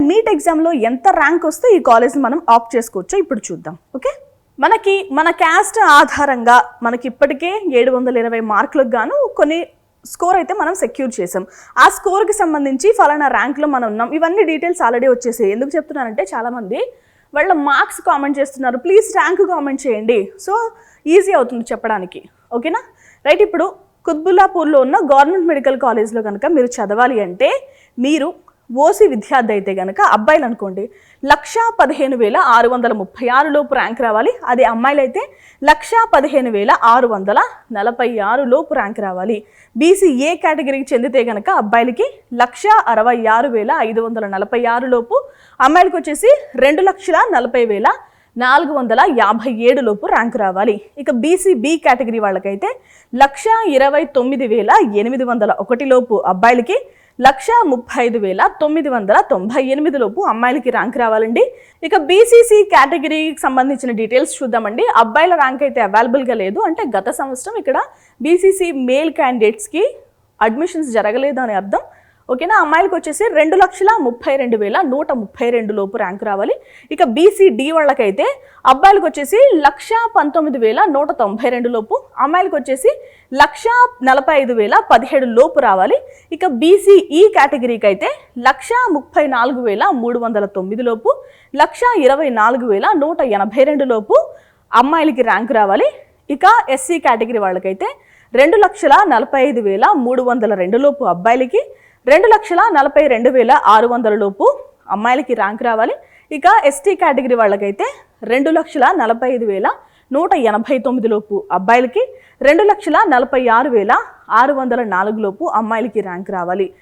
Neat ఎగ్జామ్లో ఎంత rank వస్తే ఈ కాలేజ్ని మనం ఆప్ట్ చేసుకోవచ్చో ఇప్పుడు చూద్దాం. ఓకే, మన క్యాస్ట్ ఆధారంగా మనకి ఇప్పటికే 720 మార్కులకు గాను కొన్ని స్కోర్ అయితే మనం సెక్యూర్ చేసాం. ఆ స్కోర్కి సంబంధించి ఫలానా ర్యాంక్లో మనం ఉన్నాం, ఇవన్నీ డీటెయిల్స్ ఆల్రెడీ వచ్చేసాయి. ఎందుకు చెప్తున్నానంటే చాలామంది వాళ్ళ మార్క్స్ కామెంట్ చేస్తున్నారు, ప్లీజ్ ర్యాంక్ కామెంట్ చేయండి. సో ఈజీ అవుతుంది చెప్పడానికి. ఓకేనా, రైట్. ఇప్పుడు కుత్బుల్లాపూర్లో ఉన్న గవర్నమెంట్ మెడికల్ కాలేజ్లో కనుక మీరు చదవాలి అంటే మీరు ఓసీ విద్యార్థి అయితే కనుక అబ్బాయిలు అనుకోండి 1,15,636 లోపు ర్యాంక్ రావాలి. అదే అమ్మాయిలు అయితే 1,15,646 లోపు ర్యాంక్ రావాలి. బీసీ ఏ కేటగిరీకి చెందితే కనుక అబ్బాయిలకి 1,66,546 లోపు, అమ్మాయిలకు వచ్చేసి 2,40,457 లోపు ర్యాంక్ రావాలి. ఇక బీసీ బి కేటగిరీ వాళ్ళకైతే 1,29,801 లోపు అబ్బాయిలకి, 1,35,998 లోపు అమ్మాయిలకి ర్యాంక్ రావాలండి. ఇక బీసీసీ కేటగిరీకి సంబంధించిన డీటెయిల్స్ చూద్దామండి. అబ్బాయిల ర్యాంక్ అయితే అవైలబుల్గా లేదు, అంటే గత సంవత్సరం ఇక్కడ బీసీసీ మేల్ క్యాండిడేట్స్కి అడ్మిషన్స్ జరగలేదు అని అర్థం. ఓకేనా, అమ్మాయిలకు వచ్చేసి 2,32,132 లోపు ర్యాంక్ రావాలి. ఇక బీసీడీ వాళ్ళకైతే అబ్బాయిలకు వచ్చేసి 1,19,192 లోపు, అమ్మాయిలకు వచ్చేసి 1,45,017 లోపు రావాలి. ఇక బీసీఈ కేటగిరీకి అయితే 1,34,309 లోపు, 1,24,182 లోపు అమ్మాయిలకి ర్యాంక్ రావాలి. ఇక ఎస్సీ కేటగిరీ వాళ్ళకైతే 2,45,302 లోపు అబ్బాయిలకి, 2,42,600 లోపు అమ్మాయిలకి ర్యాంక్ రావాలి. ఇక ఎస్టీ కేటగిరీ వాళ్ళకైతే 2,45,189 లోపు అబ్బాయిలకి, 2,46,604 లోపు అమ్మాయిలకి ర్యాంక్ రావాలి.